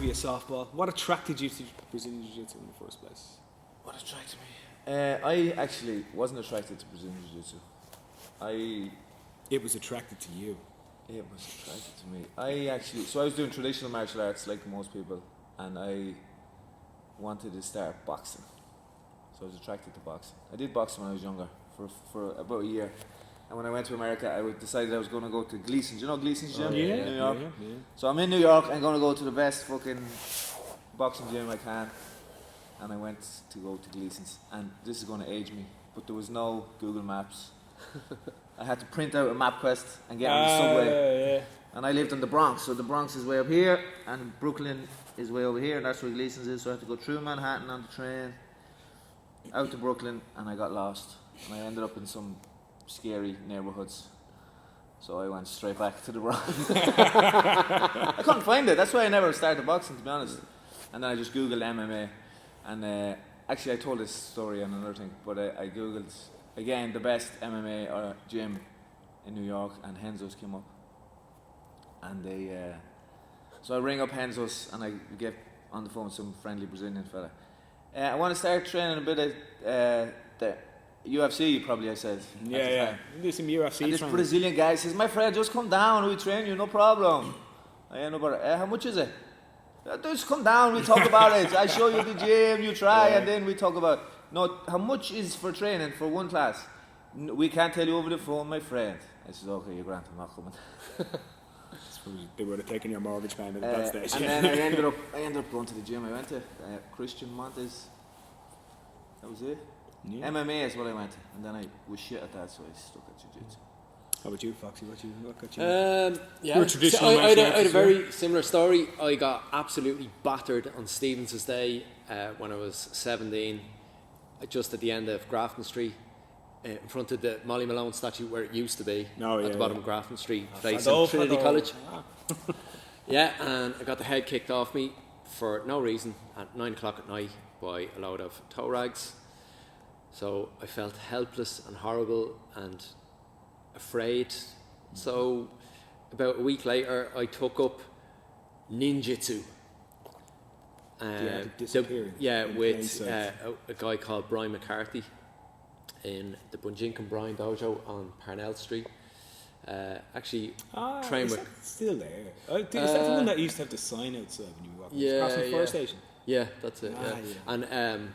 give you a softball. What attracted you to Brazilian Jiu-Jitsu in the first place? What attracted me? I actually wasn't attracted to Brazilian Jiu-Jitsu. It was attracted to you. It was attracted to me. So I was doing traditional martial arts like most people, and I wanted to start boxing. So I was attracted to boxing. I did boxing when I was younger for about a year. And when I went to America, I decided I was going to go to Gleason's. You know Gleason's gym in New York? Yeah. So I'm in New York. I'm going to go to the best fucking boxing gym I can. And I went to go to Gleason's. And this is going to age me, but there was no Google Maps. I had to print out a MapQuest and get on the subway. And I lived in the Bronx. So the Bronx is way up here, and Brooklyn is way over here, and that's where Gleason's is. So I had to go through Manhattan on the train, out to Brooklyn, and I got lost. And I ended up in some scary neighbourhoods, so I went straight back to the Bronx. I couldn't find it. That's why I never started boxing, to be honest. And then I just googled MMA, and actually I told this story on another thing, but I googled again the best MMA or gym in New York, and Henzo's came up, and so I ring up Henzo's and I get on the phone with some friendly Brazilian fella. I want to start training a bit of the UFC, probably, I said. Yeah. Do some UFC and this training. Brazilian guy says, my friend, just come down, we train you, no problem. I end up, how much is it? Just come down, we talk about it. I show you the gym, you try, and then we talk about, no, how much is for training for one class? We can't tell you over the phone, my friend. I said, okay, you're grand, I'm not coming. They would have taken your mortgage payment at that stage. And then I ended up going to the gym. I went to Christian Montes. That was it. Yeah. MMA is what I went to, and then I was shit at that, so I stuck at Jiu-Jitsu. How about you, Foxy? What got you? Yeah, traditional I had martial a arts, very similar story. I got absolutely battered on Stevens's Day when I was 17, just at the end of Grafton Street, in front of the Molly Malone statue where it used to be, at the bottom of Grafton Street, facing Trinity College. Yeah, and I got the head kicked off me for no reason at 9 o'clock at night by a load of toe rags. So I felt helpless and horrible and afraid. So about a week later, I took up ninjutsu. With a guy called Brian McCarthy in the Bunjinkan Brian Dojo on Parnell Street. Train with. Still there? Is that the one that used to have the sign outside when you walk across the fire station? Yeah, that's it. And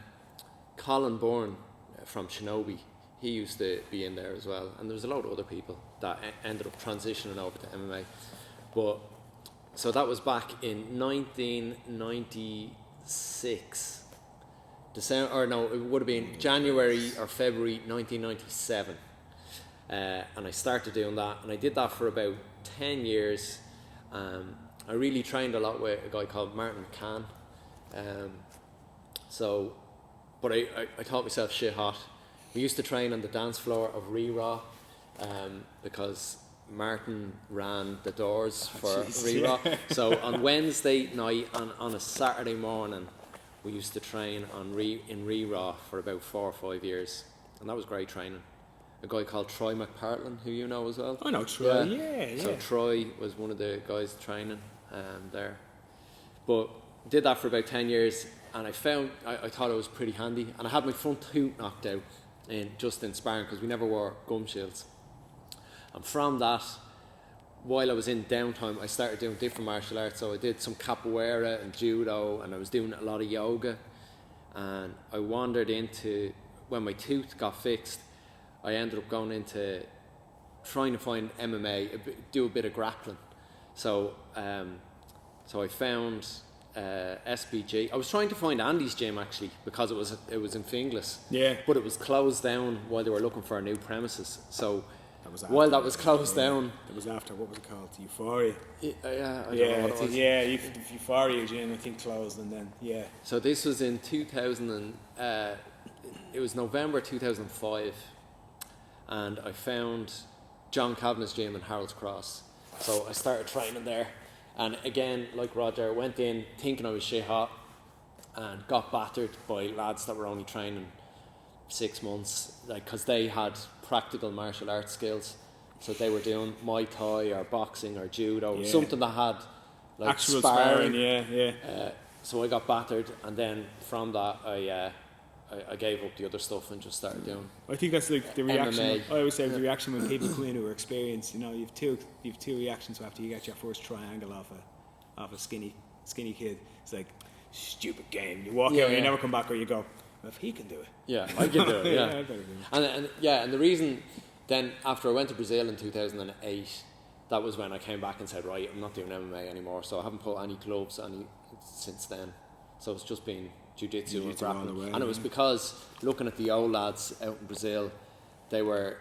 Colin Bourne from Shinobi, he used to be in there as well, and there was a lot of other people that ended up transitioning over to MMA. But so that was back in 1996, it would have been January or February 1997, and I started doing that, and I did that for about 10 years. I really trained a lot with a guy called Martin McCann. But I taught myself shit hot. We used to train on the dance floor of Re-Raw because Martin ran the doors for Re-Raw. So on Wednesday night and on a Saturday morning, we used to train in Re-Raw for about 4 or 5 years. And that was great training. A guy called Troy McPartlin, who you know as well. I know Troy, yeah. So Troy was one of the guys training there. But did that for about 10 years. And I thought it was pretty handy, and I had my front tooth knocked out in sparring because we never wore gum shields. And from that, while I was in downtime, I started doing different martial arts. So I did some capoeira and judo, and I was doing a lot of yoga. And I wandered into, when my tooth got fixed, I ended up going into trying to find MMA, do a bit of grappling. So I found SBG. I was trying to find Andy's gym actually because it was in Finglas. Yeah. But it was closed down while they were looking for new premises. So while that was closed down, it was after, what was it called? Euphoria. I don't know what it was. Yeah, Euphoria gym I think closed, and then So this was in 2000 it was November 2005, and I found John Kavanagh's gym in Harold's Cross. So I started training there. And again, like Roger, went in thinking I was shit hot and got battered by lads that were only training 6 months, because they had practical martial arts skills. So they were doing Muay Thai or boxing or judo, something that had like actual sparring. yeah. So I got battered, and then from that I gave up the other stuff and just started doing. I think that's like the reaction. MMA. I always say the reaction when people come in who are experienced. You know, you've two reactions after you get your first triangle off a skinny kid. It's like stupid game. You walk out, and you never come back, or you go, well, if he can do it. Yeah, I can do it. Yeah, I better do it. And the reason then after I went to Brazil in 2008, that was when I came back and said, right, I'm not doing MMA anymore. So I haven't put any gloves since then. So it's just been Jiu-Jitsu and grappling. And it was because looking at the old lads out in Brazil, they were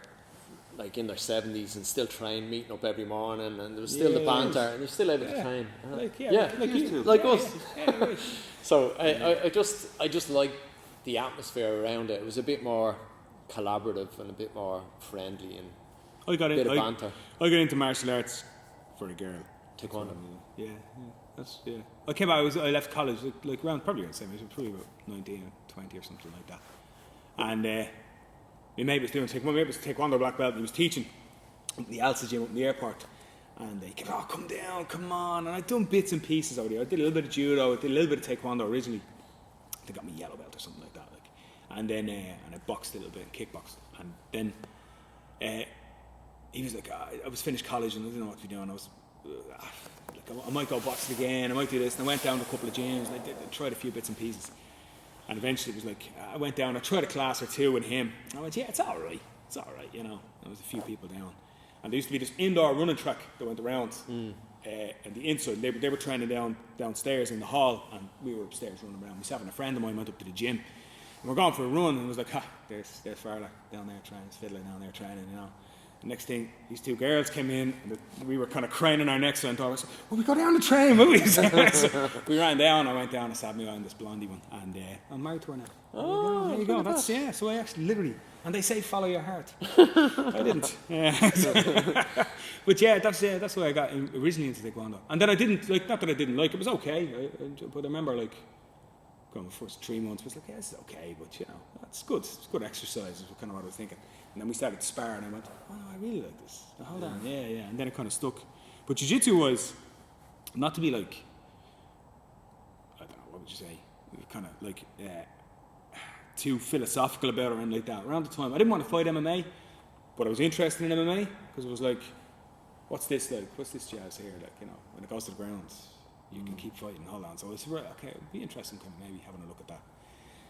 like in their 70s and still train, meeting up every morning, and there was still the banter, and they're still able to train. Like us. Yeah. So I just like the atmosphere around it. It was a bit more collaborative and a bit more friendly and I got bit of banter. I got into martial arts for a girl. Taekwondo. Yeah. I came out. I left college like around probably around the same age, probably about 19 or 20 or something like that. And my mate was doing taekwondo black belt. And he was teaching at the Alsa gym up in the airport. And they came, come down, come on. And I'd done bits and pieces over there. I did a little bit of judo. I did a little bit of taekwondo originally. They got me yellow belt or something like that. And then and I boxed a little bit, kickboxed. And then he was like, I was finished college and I didn't know what to be doing. I was like, I might go boxing again, I might do this. And I went down to a couple of gyms and I tried a few bits and pieces. And eventually it was like, I went down, I tried a class or two with him. I went, yeah, it's all right, you know. There was a few people down. And there used to be this indoor running track that went around. And the inside, they were training downstairs in the hall, and we were upstairs running around. Myself and a friend of mine went up to the gym. And we're going for a run, and it was like, there's Farla down there training, Fiddler down there training, you know. The next thing, these two girls came in, and we were kind of craning our necks and I said, well, we go down the train, will we? So we ran down, I went down and sat me on this blondie one, and I'm married to her now. Oh, there you go. That's, so I actually literally, and they say follow your heart. I didn't. Yeah. But yeah, that's why I got originally into Taekwondo. And then I didn't, like, not that I didn't like it, was okay, but I remember, like, going the first 3 months, was like, yeah, this is okay, but, you know, it's good exercise, is kind of what I was thinking. And then we started to spar, and I went, oh, no, I really like this. Now, hold on, yeah. And then it kind of stuck. But Jiu-Jitsu was not to be like, I don't know, what would you say? Kind of like too philosophical about it or anything like that. Around the time, I didn't want to fight MMA, but I was interested in MMA because it was like, what's this like? What's this jazz here? Like, you know, when it goes to the ground, you can keep fighting. Hold on. So I said, right, okay, it'd be interesting kind of maybe having a look at that.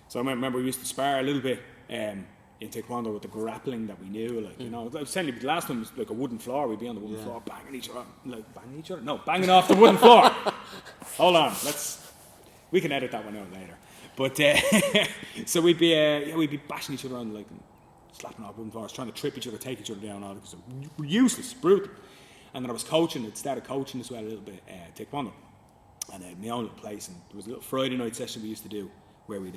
So I remember we used to spar a little bit in Taekwondo with the grappling that we knew, like, you know, essentially the last one was like a wooden floor. We'd be on the wooden floor, banging each other, No, banging off the wooden floor. Hold on, we can edit that one out later. But so we'd be bashing each other on, like, slapping off wooden floors, trying to trip each other, take each other down, all because we're useless, brutal. And then I was coaching. I'd started coaching as well a little bit Taekwondo, and I had my own little place. And there was a little Friday night session we used to do where we'd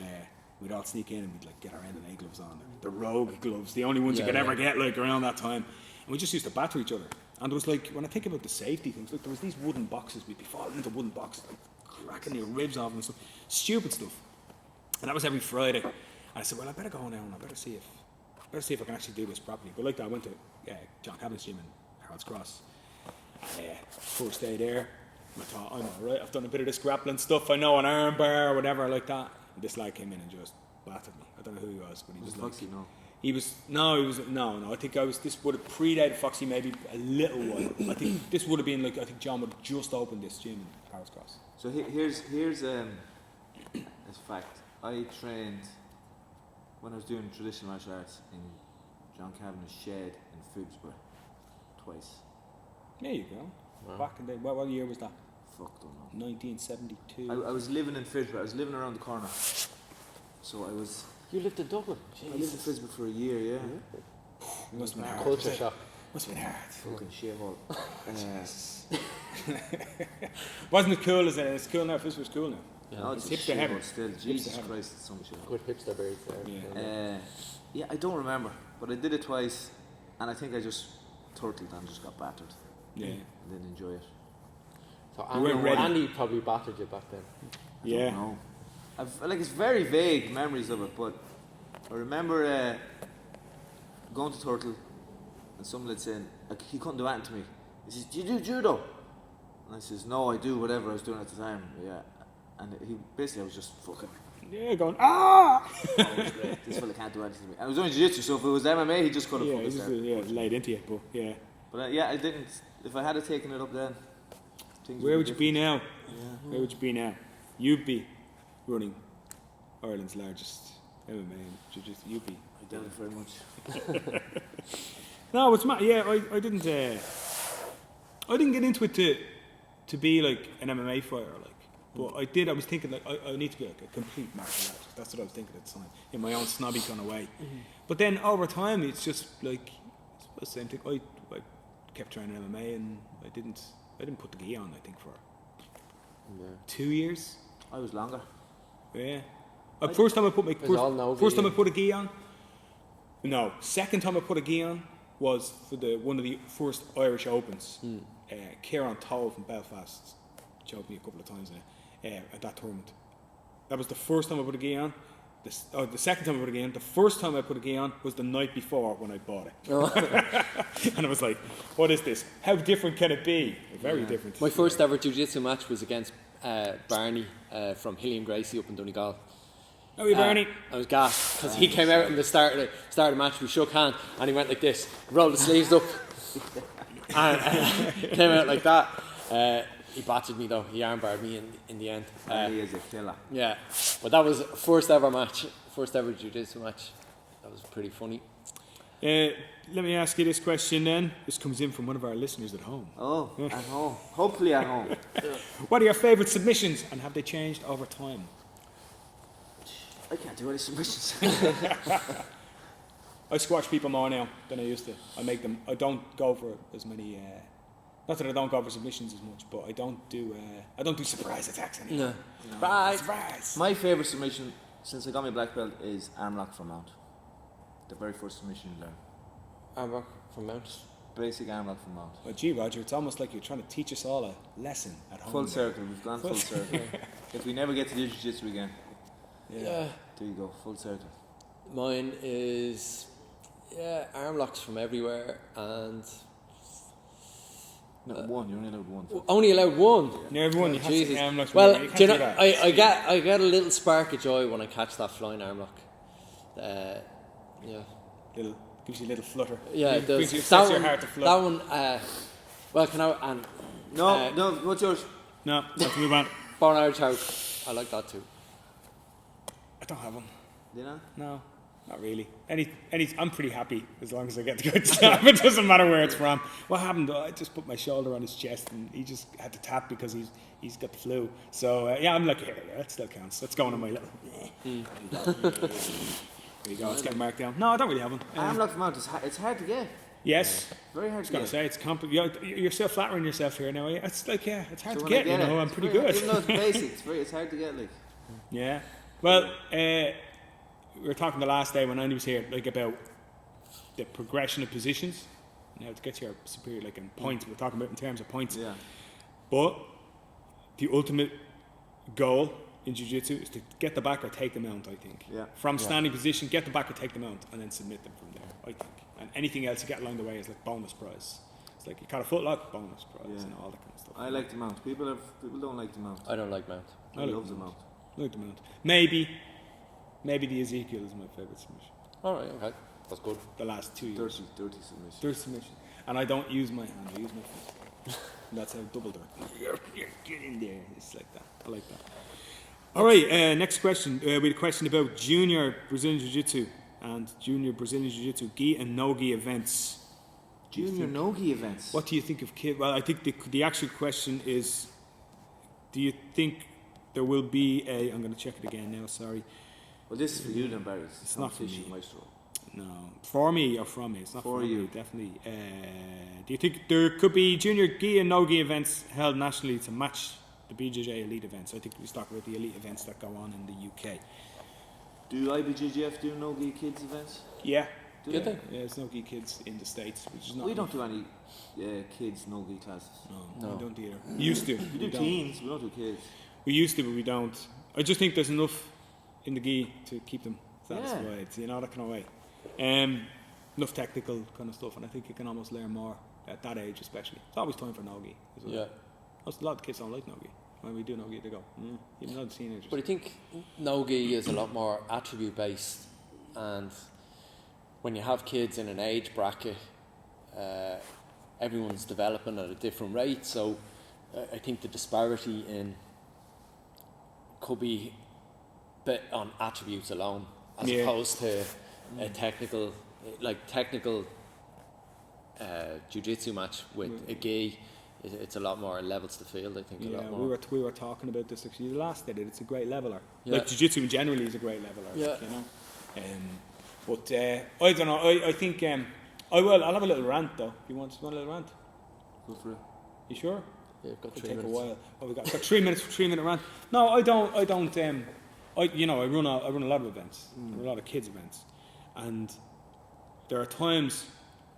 all sneak in and we'd like get our MMA gloves on, the rogue gloves, the only ones you could ever get, like, around that time. And we just used to batter each other. And there was, like, when I think about the safety things, like, there was these wooden boxes. We'd be falling into wooden boxes, like cracking your ribs off and stuff, stupid stuff. And that was every Friday. And I said, well, I better go now and I better see if I can actually do this properly. But like that, I went to John Cabin's gym in Harold's Cross. And first day there, I thought, I'm all right. I've done a bit of this grappling stuff. I know an arm bar or whatever like that. And this lad came in and just battered me. I don't know who he was, but he was like, Foxy, no. No. I think this would have predated Foxy maybe a little while. I think this would have been like, I think John would have just opened this gym in Harold's Cross. So here's a fact. I trained when I was doing traditional martial arts in John Cabin's shed in Phibsborough twice. There you go. Wow. Back in the day, what year was that? Fuck, don't know. 1972. I was living in Phibsborough. I was living around the corner. So I was. You lived in Dublin? I lived in Phibsborough for a year, yeah. It must have been hard. Culture shock. Must have been hard. Fucking shithole. Wasn't it cool? It's cool now. Phibsborough's cool now. Yeah, no, it's hipster heavy. Still, Jesus Christ, it's so much shit. Good hipster birds there. Yeah, I don't remember, but I did it twice, and I think I just turtled and just got battered. Yeah. And didn't enjoy it. So Andy probably battered you back then. I don't know. It's very vague memories of it, but I remember going to turtle, and someone had said, like, he couldn't do anything to me. He says, "Do you do judo?" And I says, no, I do whatever I was doing at the time. Yeah. And he basically, I was just fucking, Yeah, going, ah! this fella can't do anything to me. And it was only jiu-jitsu, so if it was MMA, he just could have Yeah, fucking just, started. laid into you, but yeah. But yeah, I didn't. If I had taken it up then, things Where would would you be now? Yeah. Where would you be now? You'd be running Ireland's largest MMA and jiu-jitsu. You'd be. I doubt it very much. No, it's yeah. I didn't. I didn't get into it to be like an MMA fighter, like. But I did. I was thinking like I need to be like a complete martial artist. That's what I was thinking at the time. In my own snobby kind of way. But then over time, it's just like it's the same thing. I kept training MMA and I didn't put the gi on. I think for 2 years. I was longer. Yeah. First time I put my first time I put a gi on. No, second time I put a gi on was for one of the first Irish Opens. Kieran Toll from Belfast choked me a couple of times at that tournament. That was the first time I put a gi on. The second time I put a gi on. The first time I put a gi on was the night before when I bought it. And I was like, what is this? How different can it be? Very different. My first ever jiu-jitsu match was against Barney from Hillian Gracie up in Donegal. How are you, Barney? I was gassed because he came out in the start of the match. We shook hands and he went like this, rolled the sleeves up, and came out like that. He battered me though. He armbarred me in the end. He is a killer. Yeah, but that was first ever jiu-jitsu match. That was pretty funny. Let me ask you this question then. This comes in from one of our listeners at home. Oh, at home. Hopefully at home. What are your favourite submissions and have they changed over time? I can't do any submissions. I squash people more now than I used to. I don't go for as many. Not that I don't go for submissions as much, but I don't do surprise attacks anymore. No. Surprise. My favourite submission since I got my black belt is arm lock from mount. The very first submission you learn. Arm lock from mount. Basic arm lock from mount. Well, gee, Roger, it's almost like you're trying to teach us all a lesson at home. Full circle. We've gone full circle. If we never get to do jiu-jitsu again. Yeah. There you go. Full circle. Mine is arm locks from everywhere and. No, one. You're only allowed one. Only allowed one. No, everyone. You have Jesus. to arm lock. Well, You can't do you know, do that. I get a little spark of joy when I catch that flying arm lock. Gives you a little flutter. Yeah, it does. Sets your heart to flutter. That one. Well, can I? And No. What's yours? No, let's move on. Born Irish House. I like that too. I don't have one. Do you know? No, not really. I'm pretty happy as long as I get the good stuff. It doesn't matter where it's from. What happened? I just put my shoulder on his chest and he just had to tap because he's got the flu. So I'm like, yeah, that still counts. That's going on my little. There you go. It's getting marked down. No, I don't really have one. Arm lock from mount. It's hard to get. Yes. Very hard to get. I was going to say it's you're still flattering yourself here now. It's like it's hard So to when I get. it, I'm it's pretty very, good. Even though it's basic, it's hard to get. Like. Yeah. Well, we were talking the last day when Andy was here, like about the progression of positions. Now to get to your superior, like in points, we're talking about in terms of points. Yeah. But the ultimate goal in jiu-jitsu is to get the back or take the mount. I think. Yeah. From standing position, get the back or take the mount, and then submit them from there. I think. And anything else you get along the way is like bonus prize. It's like you caught a footlock, bonus prize, and all that kind of stuff. I like the mount. People don't like the mount. I don't like mount. I love the mount. I like the mount. Maybe the Ezekiel is my favourite submission. All right, okay, that's good. The last 2 years. Dirty submission. Dirty submission. And I don't use my hand, I use my foot. And that's how double dirt. Get in there. It's like that. I like that. All right, next question. We had a question about junior Brazilian Jiu-Jitsu and junior Brazilian Jiu-Jitsu gi and no-gi events. Junior no-gi events. What do you think of kid? Well, I think the actual question is, do you think there will be I'm going to check it again now, sorry. Well, this is for you then, Barry. It's not for me. Maestro. No, for me or from me. It's not for for you. Me, definitely. Do you think there could be junior gi and no gi events held nationally to match the BJJ elite events? I think we talk about the elite events that go on in the UK. Do IBJJF do no-gi kids events? Yeah. Do they? Yeah, there's no gi kids in the States, which is not. We don't do any kids no-gi classes. No, we don't either. Used to. We do don't. teens, we don't do kids. We used to, but we don't. I just think there's enough in the gi to keep them satisfied, you know, that kind of way. Enough technical kind of stuff, and I think you can almost learn more at that age, especially. It's always time for no-gi as well. Yeah. A lot of kids don't like nogi. When we do nogi, they go, even though the teenagers. But I think nogi is a lot more attribute based, and when you have kids in an age bracket, everyone's developing at a different rate. So I think the disparity in could be bit on attributes alone, as opposed to a technical jiu-jitsu match with a gi. It's a lot more levels the field, I think. Yeah, a lot more. we were talking about this actually the last day. It's a great leveler. Yeah. Like jiu-jitsu generally is a great leveler. Yeah. Like, you know. But I don't know. I think I'll have a little rant though. You want a little rant? Go for it. You sure? Yeah, we've got It'll 3 take minutes. a while. Oh, we've got 3 minutes for 3 minute rant. No, I don't. I run a lot of events. I run a lot of kids events, and there are times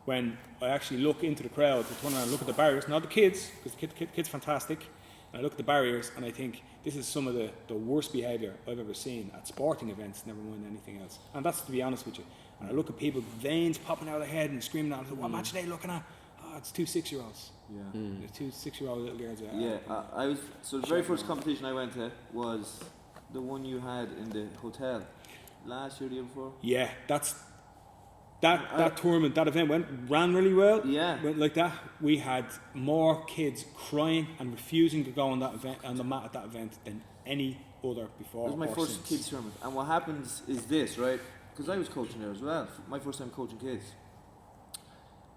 when I actually look into the crowd, to turn around and look at the barriers, not the kids, because the kids fantastic, and I look at the barriers and I think this is some of the worst behaviour I've ever seen at sporting events, never mind anything else. And that's to be honest with you. And I look at people, veins popping out of their head and screaming out, what match are they looking at? Oh, it's 2 6-year-olds. Yeah. There's 2 6-year-old little girls. Yeah, I was. So the very first competition I went to was the one you had in the hotel last year, the year before. Yeah, that tournament, that event ran really well. Yeah. Went like that. We had more kids crying and refusing to go on that event, on the mat at that event, than any other before. It was my or first since. kids tournament, and what happens is this, right? Because I was coaching there as well. My first time coaching kids.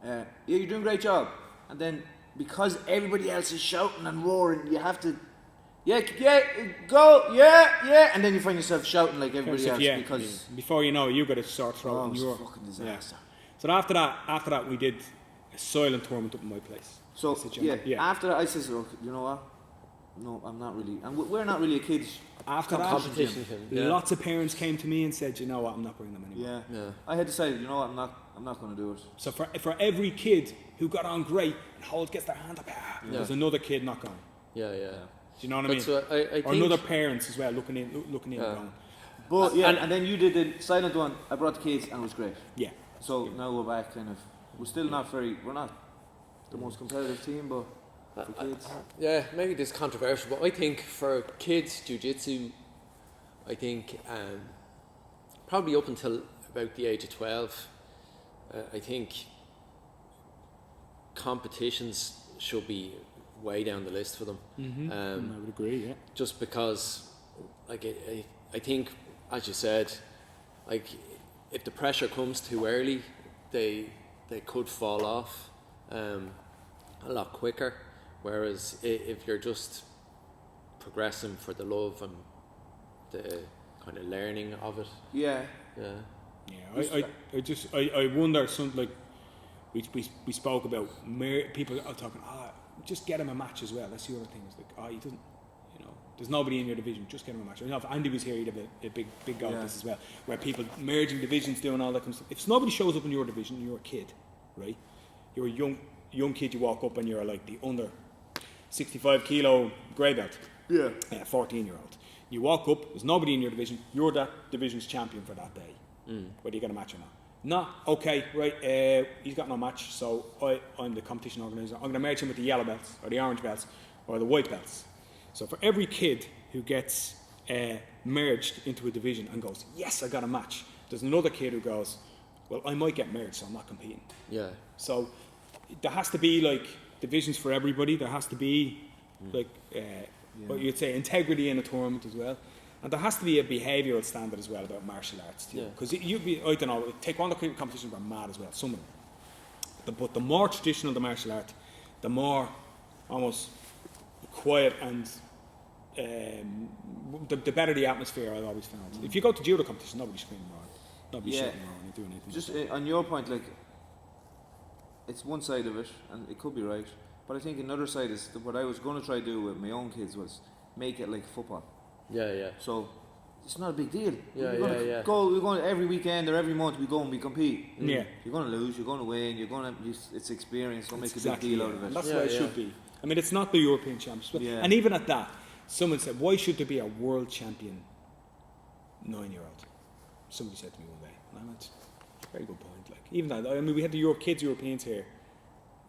Yeah, you're doing a great job, and then because everybody else is shouting and roaring, you have to, go, and then you find yourself shouting like everybody else because before you know it, you got a sore throat. it and was you a were, fucking disaster. So after that, we did a silent tournament up in my place. So I said, after that, I said, look, you know what? No, I'm not really, and we're not really a kids. After that, Competition. Yeah. lots of parents came to me and said, you know what, I'm not bringing them anymore. Yeah. I had decided, you know what, I'm not going to do it. So for every kid who got on great and Holt gets their hand up, there's another kid not going. Yeah. Do you know what I But mean? so I Or think another parents as well looking in and going. But and then you did the silent one. I brought the kids and it was great. Yeah. So now we're back, kind of. We're still not we're not the most competitive team, but for kids. Yeah, maybe this is controversial, but I think for kids jiu-jitsu, I think probably up until about the age of 12, I think competitions should be way down the list for them. I would agree. Yeah. Just because, like, I think, as you said, like, if the pressure comes too early, they could fall off a lot quicker. Whereas if you're just progressing for the love and the kind of learning of it, Yeah, I wonder something like we spoke about people are talking. Just get him a match as well. That's the other thing. It's like, he doesn't. There's nobody in your division. Just get him a match. I know if Andy was here, he'd have a big go at this as well. Where people merging divisions, doing all that kind of stuff. If nobody shows up in your division, you're a kid, right? You're a young kid. You walk up and you're like the under 65 kilo grey belt. Yeah. 14-year-old. You walk up. There's nobody in your division. You're that division's champion for that day. Whether you get a match or not. No, okay, right. He's got no match, so I'm the competition organizer. I'm going to merge him with the yellow belts or the orange belts or the white belts. So for every kid who gets merged into a division and goes, yes, I got a match, there's another kid who goes, well, I might get merged, so I'm not competing. yeah. So there has to be like divisions for everybody. There has to be like what you'd say integrity in a tournament as well. And there has to be a behavioural standard as well about martial arts too. Because you'd be, I don't know, taekwondo competitions are mad as well, some of them. But the more traditional the martial art, the more almost quiet and the better the atmosphere I've always found. If you go to judo competition, nobody's screaming around, nobody's shouting around and doing anything. Just on your point, like, it's one side of it, and it could be right. But I think another side is that what I was going to try to do with my own kids was make it like football. Yeah. So it's not a big deal. Yeah. We're going every weekend or every month. We go and we compete. Yeah. You're going to lose. You're going to win. You're going to. It's experience. Don't make a Exactly, big deal out of it. And that's why it should be. I mean, it's not the European Championship. Yeah. And even at that, someone said, why should there be a world champion 9-year-old? Somebody said to me one day, and I went, very good point. Like, even that, I mean, we had the Kids Europeans here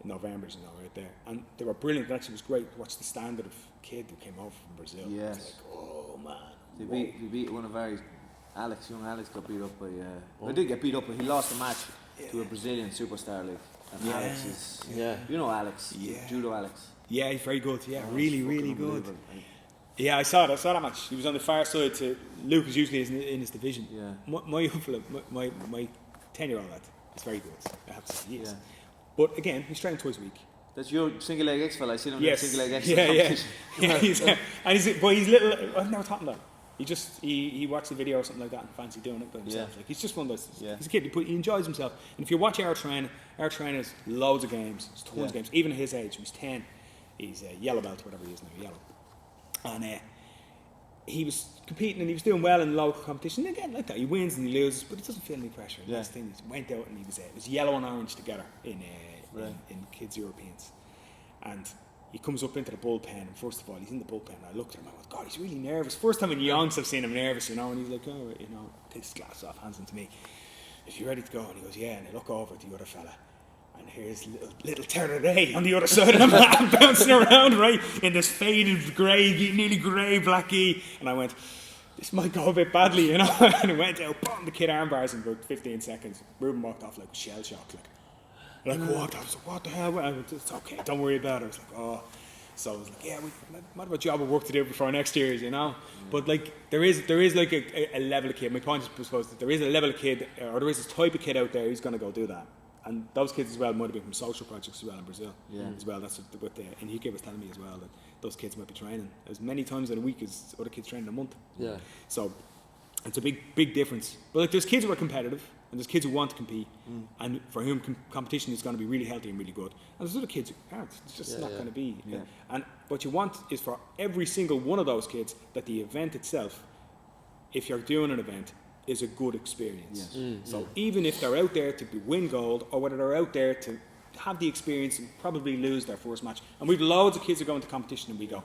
in November, you know, right there. And they were brilliant. It actually was great to watch the standard of kid who came over from Brazil. Yes. It's like, oh man. They beat one of our young Alex got beat up by. He did get beat up, but he lost a match to a Brazilian superstar. Like, and Alex is. You know Alex. Judo Alex. Yeah, he's very good. Yeah, really good. Unbelievable. Yeah, I saw that match. He was on the far side to Luke, is usually in his division. Yeah. My 10-year-old lad is very good. I have to say, he is. Yeah. But again, he's training twice a week. That's your single leg X fella. I seen him Yes. in single leg X Yeah. He's little. I've never taught him that. He watched the video or something like that and fancy doing it by himself. Like, he's just one of those. He's a kid. He enjoys himself. And if you watch our trainers, loads of games, there's tons of games. Even at his age, he was 10. He's a yellow belt, whatever he is now, yellow. And he was competing and he was doing well in local competition. And again, like that, he wins and he loses, but he doesn't feel any pressure. And that's the thing. He went out and it was yellow and orange together in kids Europeans. And he comes up into the bullpen, and first of all, he's in the bullpen. And I looked at him, I went, God, he's really nervous. First time in Yonks I've seen him nervous, you know. And he's like, oh, you know, takes his glasses off, hands them to me. Is you ready to go? And he goes, yeah. And I look over at the other fella. And here's little Terra Ray on the other side of the map, bouncing around, right, in this faded grey, nearly grey, black gi. And I went, this might go a bit badly, you know. And it went out, boom, the kid armbars in about 15 seconds. Ruben walked off like shell shock, like what? I was like, what the hell? I went, it's okay, don't worry about it. I was like, oh. So I was like, yeah, we might have a job of work to do before next year, you know. But like, there is like a level of kid. My point is, I suppose, that there is a level of kid, or there is this type of kid out there who's going to go do that. And those kids as well might have been from social projects as well in Brazil. As well, that's what Enrique was telling me as well, that those kids might be training as many times in a week as other kids train in a month. Yeah. So it's a big difference. But like, there's kids who are competitive, and there's kids who want to compete, and for whom competition is going to be really healthy and really good. And there's other kids who aren't. It's just not going to be. Yeah. And what you want is for every single one of those kids that the event itself, if you're doing an event, is a good experience. So even if they're out there to win gold, or whether they're out there to have the experience and probably lose their first match, and we've loads of kids who go into competition and we go,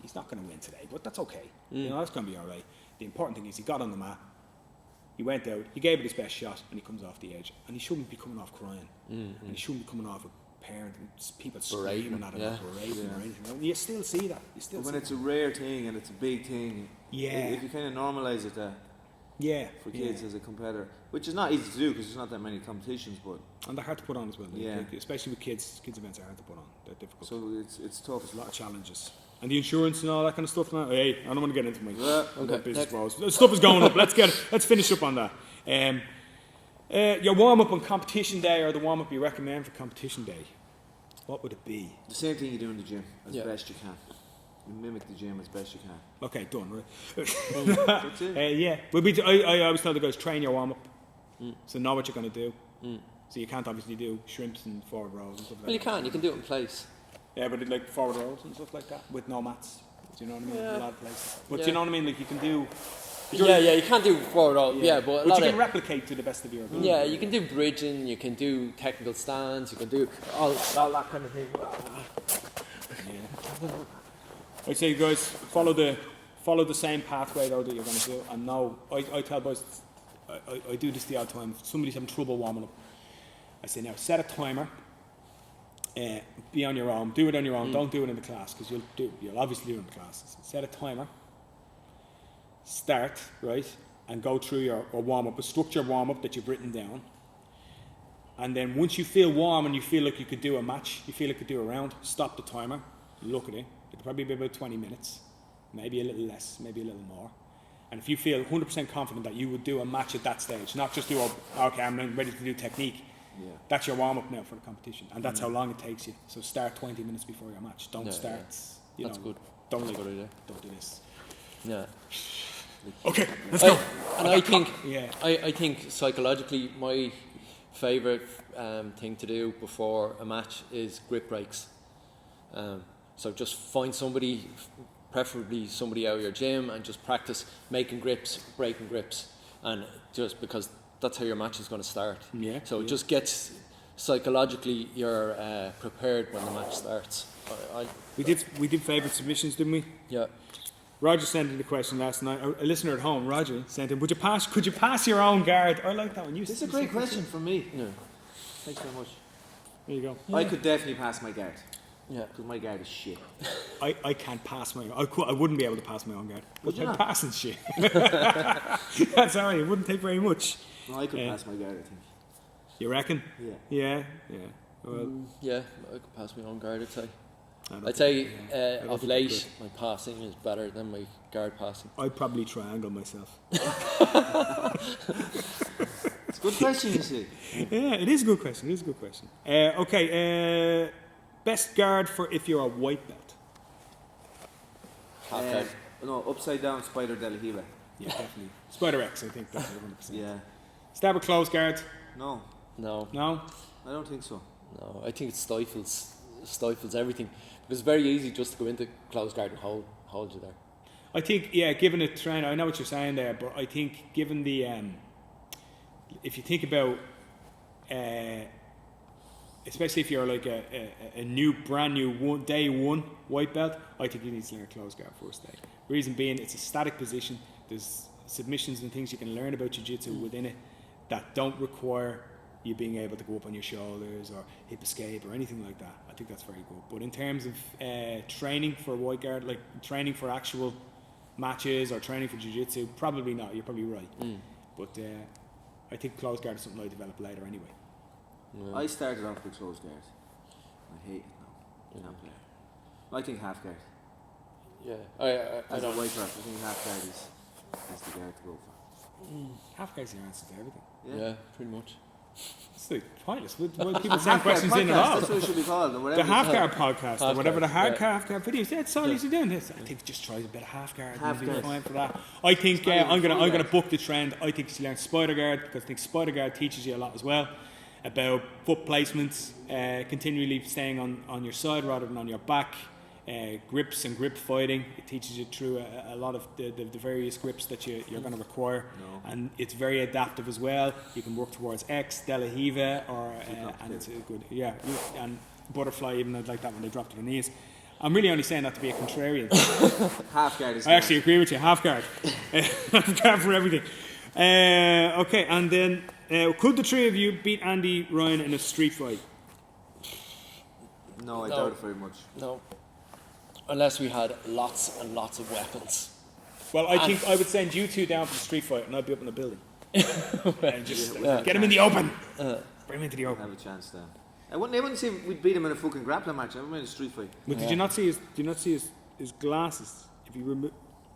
he's not going to win today, but that's okay. You know, that's going to be all right. The important thing is he got on the mat, he went out, he gave it his best shot, and he comes off the edge. And he shouldn't be coming off crying, and he shouldn't be coming off a parent and people screaming at him, berating or anything. You still see that. But when it's a rare thing and it's a big thing, if you kind of normalise it, for kids as a competitor, which is not easy to do because there's not that many competitions, but and they're hard to put on as well. Especially with kids events are hard to put on. They're difficult. So it's tough. There's a lot of challenges. And the insurance and all that kind of stuff. Now, hey, I don't want to get into my business woes. Stuff is going up. Let's finish up on that. Your warm up on competition day, or the warm up you recommend for competition day, what would it be? The same thing you do in the gym as best you can. You mimic the gym as best you can. Okay, done. Right. That's it. I always tell the guys, train your warm up, so know what you're going to do. So you can't obviously do shrimps and forward rolls and stuff like that. Well, you can. You can do it in place. Yeah, but like forward rolls and stuff like that with no mats. Do you know what I mean? A lot of places. But you know what I mean? Like you can do. You can't do forward roll. But you can replicate to the best of your ability. Yeah, you can do bridging. You can do technical stands. You can do all that kind of thing. I say, guys, follow the same pathway though that you're going to do. And now I tell boys, I do this the odd time. If somebody's having trouble warming up, I say, now set a timer. Be on your own. Do it on your own. Don't do it in the class, because you'll obviously do it in the class. Set a timer. Start, right, and go through your warm up, a structured warm up that you've written down. And then once you feel warm and you feel like you could do a match, you feel like you could do a round, stop the timer, look at it. It'll probably be about 20 minutes, maybe a little less, maybe a little more. And if you feel 100% confident that you would do a match at that stage, not just do, okay, I'm ready to do technique. That's your warm-up now for the competition, and that's how long it takes you. So start 20 minutes before your match. Don't start. That's good. Don't that's good idea. Don't do this. Yeah. Okay, let's go. And I think psychologically, my favourite thing to do before a match is grip breaks. So just find somebody, preferably somebody out of your gym, and just practice making grips, breaking grips, and just because that's how your match is going to start. So it just gets psychologically you're prepared when the match starts. We did favourite submissions, didn't we? Yeah. Roger sent in the question last night. A listener at home, Roger, sent in, could you pass your own guard? I like that one. This is a great question from me. Yeah. Thanks very much. There you go. I could definitely pass my guard. Yeah. Because my guard is shit. I can't pass my. I wouldn't be able to pass my own guard. Would But you I'm not? passing shit. That's alright. It wouldn't take very much. No, I could pass my guard, I think. You reckon? Yeah. Yeah. Yeah. Well, Yeah, I could pass my own guard, I'd say. I don't I'd say think- I don't of think you late, my passing is better than my guard passing. I'd probably triangle myself. It's a good question, you see. Yeah, it is a good question. It is a good question. Okay. Best guard for if you're a white belt. Half guard. No, upside down spider de la Hiva. Yeah, definitely. Spider X, I think that's 100%. Yeah. Stab or close guard? No, No, No. I don't think so. no. I think it stifles everything. Because it's very easy just to go into close guard and hold you there. I think, yeah, given a trend, I know what you're saying there, but I think given the, if you think about, especially if you're like a new, brand new day one white belt, I think you need to learn close guard first day. Reason being, it's a static position. There's submissions and things you can learn about Jiu-Jitsu within it that don't require you being able to go up on your shoulders or hip escape or anything like that. I think that's very good. But in terms of training for white guard, like training for actual matches or training for Jiu-Jitsu, probably not. You're probably right. But I think close guard is something I develop later anyway. I started off with closed guard. I hate it now. Can't play it. I think half guard. Yeah, I As a don't. white belt, I think half guard is the guard to go for. Half guard's the answer to everything. Yeah, pretty much. It's like pointless. Why people send Half guard questions in at podcast, all? that's what it should be called. Or whatever The half it's guard podcast or Half whatever, guard, the hard yeah. half guard videos. That's all you're doing. This, I think just try a bit of half guard. Half and you'll be guard. fine for that. I think not even I'm full gonna guard. book the trend. I think you should learn spider guard because I think spider guard teaches you a lot as well about foot placements, continually staying on your side rather than on your back. Grips and grip fighting. It teaches you through a lot of the various grips that you're going to require, and it's very adaptive as well. You can work towards X, De La Hiva, or and it's a good and butterfly. Even I'd like that when they drop to their knees. I'm really only saying that to be a contrarian. half guard is I actually agree with you. Half guard, half guard for everything. Okay, and then could the three of you beat Andy Ryan in a street fight? No, I No. doubt it very much. No. Unless we had lots and lots of weapons. Well, I think I would send you two down for the street fight, and I'd be up in the building. And just get him in the open. Bring him into the Have open. a chance then. I wouldn't say we'd beat him in a fucking grappling match. I would in a street fight. But did you not see his glasses? If you remove,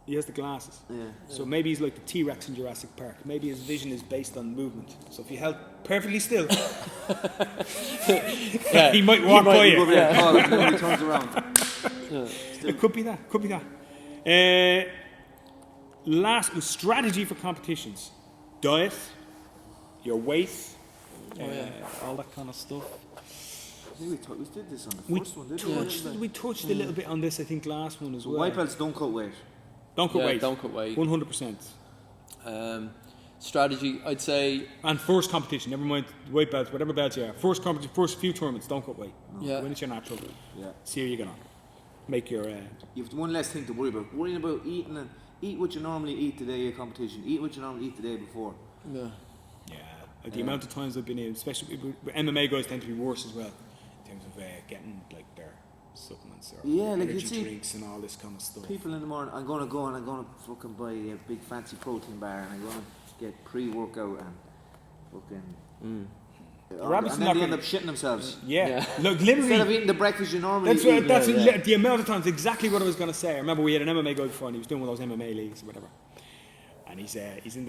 he has the glasses. Yeah. So maybe he's like the T-Rex in Jurassic Park. Maybe his vision is based on movement. So if you held perfectly still, he might walk by Go over you. there, call him, and then he turns around. It could be that. Could be that. Last strategy for competitions: diet, your weight, all that kind of stuff. I think we did this on the We first one, didn't we? we touched a little bit on this, I think, last one as well. White belts don't cut weight. Don't cut Yeah, weight. don't cut weight. 100%. Strategy, I'd say. And first competition, never mind white belts, whatever belts you are. First competition, first few tournaments, don't cut weight. Yeah. When it's your natural. Yeah. See how you get on. Make your. You have one less thing to worry about. Worrying about eating and eat what you normally eat the day of competition. Eat what you normally eat the day before. Yeah. The amount of times I've been in, especially with MMA guys, tend to be worse as well in terms of getting like their supplements or Yeah, like you energy see drinks and all this kind of stuff. People in the morning, I'm gonna go and I'm gonna fucking buy a big fancy protein bar and I'm gonna get pre-workout and fucking. Rabbits And not then they end gonna- up shitting themselves. Yeah, look, Instead of literally. eating the breakfast you normally That's eat. what, that's the amount of times. Exactly what I was going to say. I remember we had an MMA guy before, and he was doing one of those MMA leagues or whatever. And he's in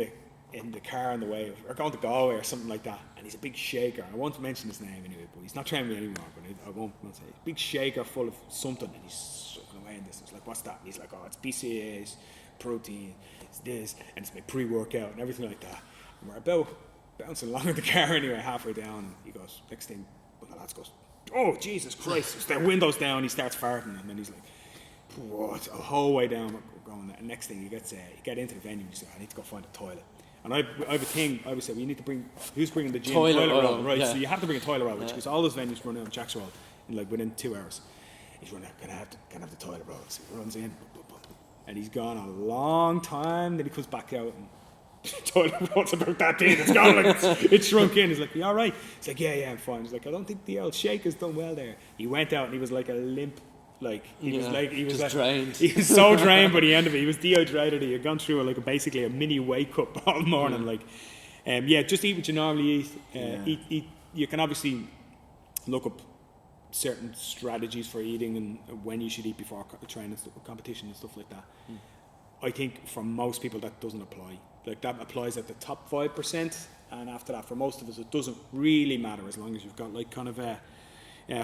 the car on the way, or going to Galway or something like that. And he's a big shaker. I won't mention his name anyway, but he's not training me anymore. But I won't say big shaker full of something, and he's sucking away in this. It's like, what's that? And he's like, oh, it's BCAAs, protein, it's this, and it's my pre-workout and everything like that. And we're about bouncing along in the car anyway, halfway down, and he goes, next thing, one of the lads goes, oh, Jesus Christ, the window's down, he starts farting, and then he's like, what, a whole way down, we're going there. And next thing, you get into the venue, and you say, I need to go find a toilet. And I have a thing, I would say, well, you need to bring, who's bringing the gym? Toilet roll, right, yeah. so you have to bring a toilet roll, because all those venues run out on Jack's Roll in like within 2 hours. He's running out, can I have the toilet roll? So he runs in, and he's gone a long time, then he comes back out, and toilet rolls about that thing. It's gone. Like, it's shrunk in. He's like, you all right? He's like, yeah, I'm fine. He's like, I don't think the old shake has done well there. He went out and he was like a limp. Like he was drained. He was so drained by the end of it. He was dehydrated. He had gone through basically a mini wake up all morning. Just eat what you normally eat. Eat. You can obviously look up certain strategies for eating and when you should eat before training, competition and stuff like that. I think for most people that doesn't apply. Like that applies at the top 5%, and after that, for most of us, it doesn't really matter as long as you've got like kind of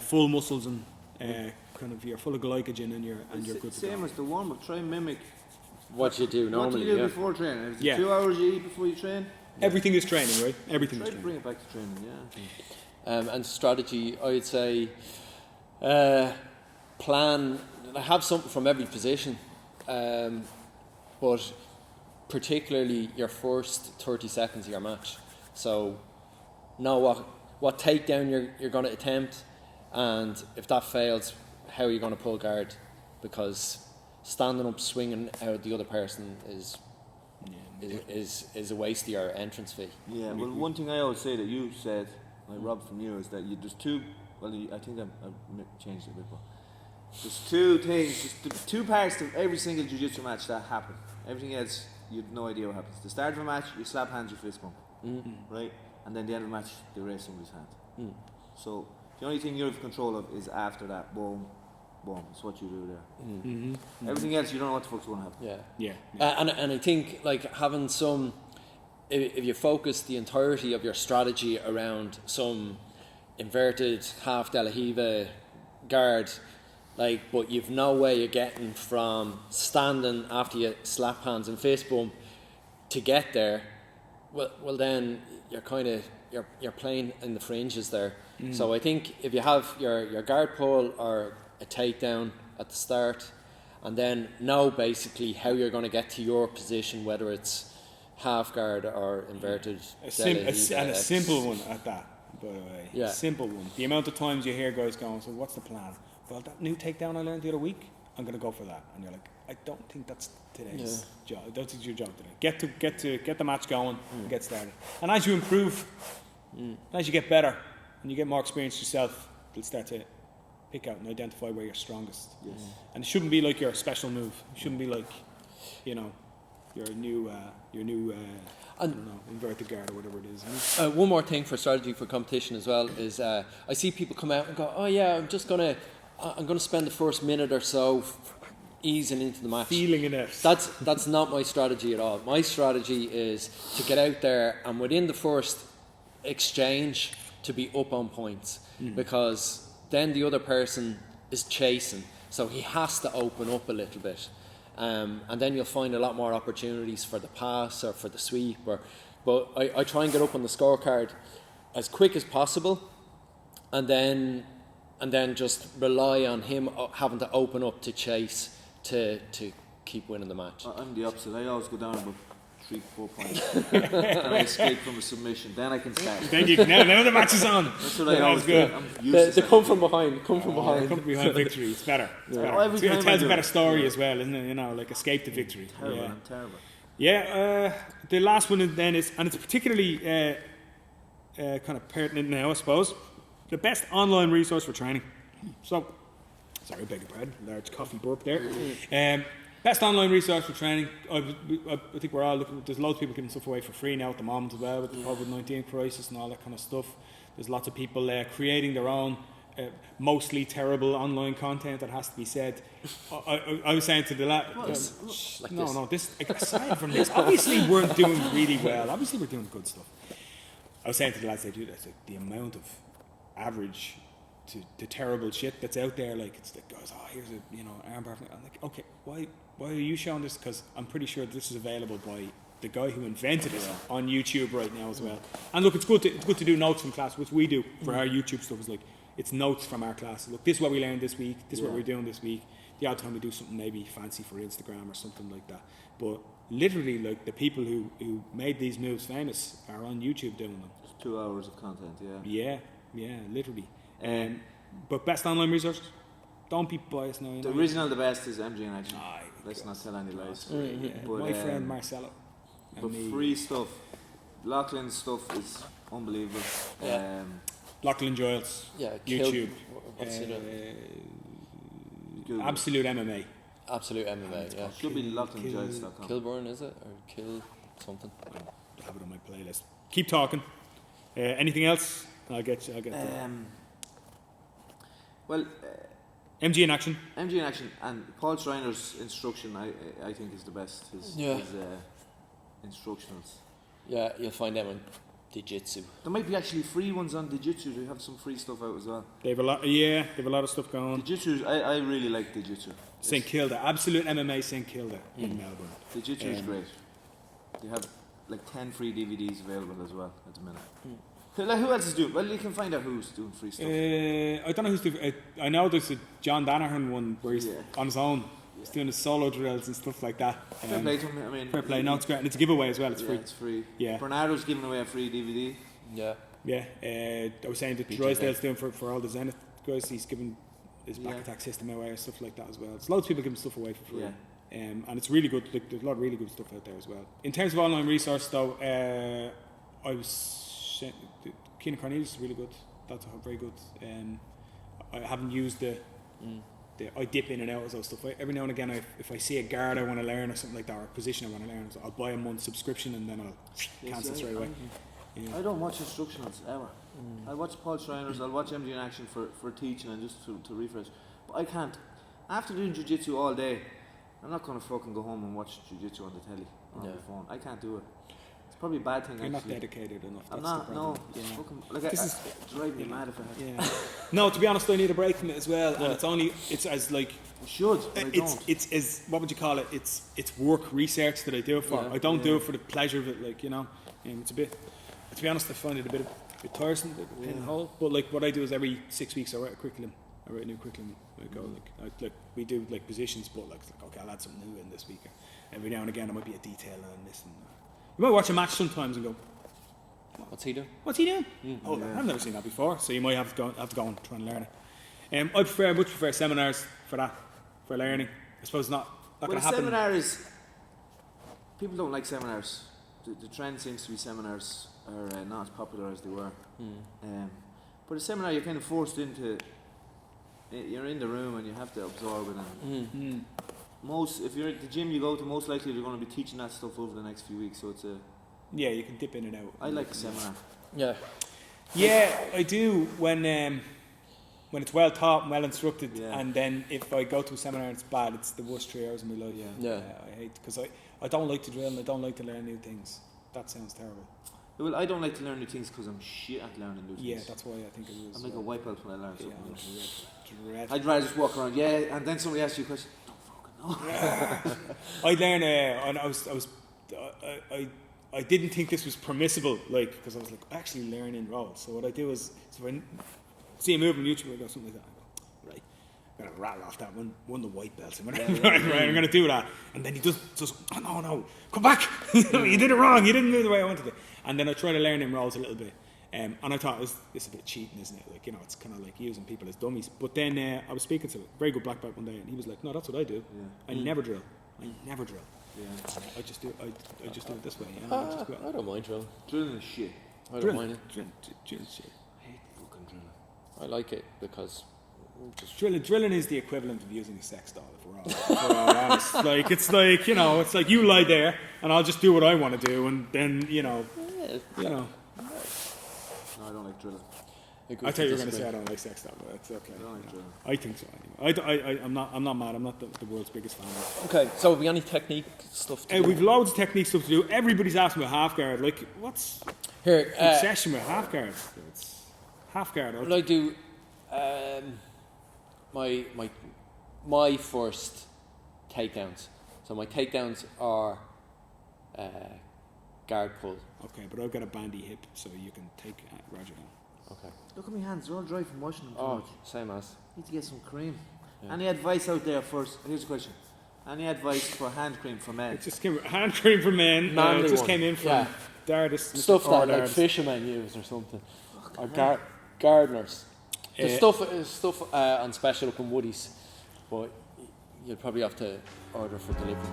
full muscles and kind of you're full of glycogen and you're good to go. Same as the warm up. Try and mimic what you do normally. What do you do before training? Is it 2 hours you eat before you train? Everything is training, right? Everything is training. Try to bring it back to training, yeah. And strategy, I'd say, plan. I have something from every position, but particularly your first 30 seconds of your match. So know what takedown you're going to attempt, and if that fails, how are you going to pull guard? Because standing up, swinging out the other person is a waste of your entrance fee. Yeah. Well, one thing I always say that you said, I robbed from you, is that there's two. Well, I think I changed it a bit, but there's two things, just the two parts to every single jiu-jitsu match that happen. Everything else, you've no idea what happens. The start of a match, you slap hands, you fist bump, right? And then the end of the match, they raise somebody's hand. So the only thing you have control of is after that, boom, boom. It's what you do there. Everything else, you don't know what the fuck's going to happen. Yeah. And I think like having some, if you focus the entirety of your strategy around some inverted half De La Riva guard, but you've no way of getting from standing after you slap hands and fist bump to get there. Well then you're kind of you're playing in the fringes there. So I think if you have your guard pull or a takedown at the start, and then know basically how you're going to get to your position, whether it's half guard or inverted. A simple one at that, by the way. Yeah. Simple one. The amount of times you hear guys going, so what's the plan? Well, that new takedown I learned the other week, I'm going to go for that. And you're like, I don't think that's today's job. I don't think it's your job today. Get the match going and get started. And as you improve, as you get better and you get more experience yourself, you'll start to pick out and identify where you're strongest. Yes. And it shouldn't be like your special move. It shouldn't be like, your new I don't know, inverted guard or whatever it is. One more thing for strategy for competition as well is I see people come out and go, oh yeah, I'm gonna spend the first minute or so easing into the match. Feeling in it. That's not my strategy at all. My strategy is to get out there and within the first exchange to be up on points, because then the other person is chasing, so he has to open up a little bit. And then you'll find a lot more opportunities for the pass or for the sweep. But I try and get up on the scorecard as quick as possible, and then just rely on him having to open up to chase to keep winning the match. I'm the opposite. I always go down about 3-4 points, and I escape from a submission. Then I can start. Then now the match is on. That's what I always do. They come from behind. Come from behind victory. It's better. It's better. Oh, It tells a better story as well, isn't it? Like escape to victory. Terrible. Yeah. The last one then is, and it's particularly kind of pertinent now, I suppose. The best online resource for training. So, sorry, beg your pardon. Large coffee burp there. Best online resource for training. I think we're all looking. There's loads of people giving stuff away for free now at the moment as well with the COVID-19 crisis and all that kind of stuff. There's lots of people creating their own, mostly terrible online content. That has to be said. I was saying to the lad, this aside from this, obviously we're doing really well. Obviously we're doing good stuff. I was saying to the lads, the amount of average to terrible shit that's out there. Like it's like, guys, here's a armbar. I'm like, okay, why are you showing this? Because I'm pretty sure this is available by the guy who invented it on YouTube right now as well. And look, it's good to do notes from class, which we do for our YouTube stuff. Is like it's notes from our class. Look, this is what we learned this week. This is what we're doing this week. The odd time we do something maybe fancy for Instagram or something like that. But literally, like the people who made these moves famous are on YouTube doing them. Just 2 hours of content. Yeah, literally. But best online resource, don't be biased now. The original, the best is MG in Action. Let's not tell any lies. But, my friend Marcelo. But free stuff. Lachlan's stuff is unbelievable. Yeah. Lachlan Giles. Yeah. YouTube. What's it? Absolute MMA. Absolute MMA. Yeah. Should be LachlanGiles.com. Kilburn, is it, or Kill something? I have it on my playlist. Keep talking. Anything else? I'll get Well, MG in action. MG in action, and Paul Schreiner's instruction, I think, is the best. His instructionals. Yeah, you'll find them on Jiu-Jitsu. There might be actually free ones on Jiu-Jitsu. They have some free stuff out as well. They have a lot. Yeah, they have a lot of stuff going. Jiu-Jitsu, I really like Jiu-Jitsu. St Kilda, Absolute MMA St Kilda in Melbourne. Jiu-Jitsu is great. They have like 10 free DVDs available as well at the minute. Like, who else is doing? Well, you can find out who's doing free stuff. I don't know who's doing. I know there's a John Danaher one where he's on his own. He's doing his solo drills and stuff like that. Fair play to him. I mean, fair play. No, it's great, and it's a giveaway as well. It's free. It's free. Yeah. Bernardo's giving away a free DVD. Yeah. Yeah. I was saying that Drysdale's doing for all the Zenith guys. He's giving his back attack system away and stuff like that as well. There's loads of people giving stuff away for free. Yeah. And it's really good. Like, there's a lot of really good stuff out there as well. In terms of online resource, though, I was Keenan Cornelius is really good. That's very good. I haven't used I dip in and out of those stuff. Every now and again, if I see a guard I want to learn or something like that, or a position I want to learn, so I'll buy a month subscription and then I'll cancel straight away. I don't watch instructionals ever. I watch Paul Schreiner's. I'll watch MG in action for teaching and just to refresh. But I can't. After doing jiu-jitsu all day, I'm not going to fucking go home and watch jiu-jitsu on the telly or on the phone. I can't do it. It's probably a bad thing. You're actually. not dedicated enough. I'm That's not. the No. problem. It's fucking, like it drive me mad if I had. Yeah. No, to be honest, I need a break from it as well. And it's as like. I should, but I don't. It's as, what would you call it? It's work research that I do it for. I don't do it for the pleasure of it. Like, you know, it's a bit. To be honest, I find it a bit tiresome, a bit pinhole. But like, what I do is every 6 weeks I write a curriculum. I write a new curriculum. We do like positions, but like okay, I'll add something new in this week. Every now and again, there might be a detail on this. And you might watch a match sometimes and go, What's he doing? What's he doing? I've never seen that before. So you might have to go and try and learn it. I much prefer seminars for that, for learning. I suppose not going to happen. Seminar is. People don't like seminars. The trend seems to be seminars are not as popular as they were. But a seminar, you're kind of forced into. You're in the room and you have to absorb it. And if you're at the gym you go to, most likely you're going to be teaching that stuff over the next few weeks. So it's a. Yeah, you can dip in and out. I like a seminar. Yeah. Yeah, I do when it's well taught and well instructed. Yeah. And then if I go to a seminar and it's bad, it's the worst 3 hours of my life. Yeah. I hate because I don't like to drill and I don't like to learn new things. That sounds terrible. Well, I don't like to learn new things because I'm shit at learning new things. Yeah, that's why I think it is. I'm like a wipeout when I learn something new. Dread. I'd rather just walk around, and then somebody asks you a question. Don't fucking know. I learned, and I didn't think this was permissible, like, because I was like actually learning rolls. So what I do is, so if I see a move on YouTube, I go something like that. I go, right, I'm gonna rattle off that one the white belts. Right, I'm gonna do that, and then he just oh no, come back! You did it wrong. You didn't do it the way I wanted to. And then I try to learn them rolls a little bit. And I thought it's a bit cheating, isn't it? Like, you know, it's kind of like using people as dummies. But then I was speaking to a very good black belt one day, and he was like, "No, that's what I do. I never drill. Yeah. I just do it this way. You know? I don't mind drilling. Drilling is shit. I don't mind it. Drilling shit. I hate fucking drilling. I like it because Drilling is the equivalent of using a sex doll, if we're all honest. Like, it's like, you know, it's like you lie there and I'll just do what I want to do, and then, you know. No, I don't like drilling. I thought you were going to say I don't like sex doll, but it's okay. I don't like drilling. I think so anyway. I'm not mad. I'm not the world's biggest fan of it. Okay, so have we any technique stuff to do? We've loads of technique stuff to do. Everybody's asking about half guard. Like, what's Here, the obsession with half guard? It's half guard. What I do, my first takedowns. So my takedowns are guard pull. Okay, but I've got a bandy hip, so you can take Roger down. Okay. Look at my hands, they're all dry from washing them too Oh, much. same as. Need to get some cream. Yeah. Any advice out there first? Here's a question. Any advice for hand cream for men? It just came hand cream for men. Manly It just one. came in from Dardis. Stuff Mr. that like Dardis. fishermen use or something. Or gardeners. The stuff on special up in Woody's, but you'll probably have to order for delivery.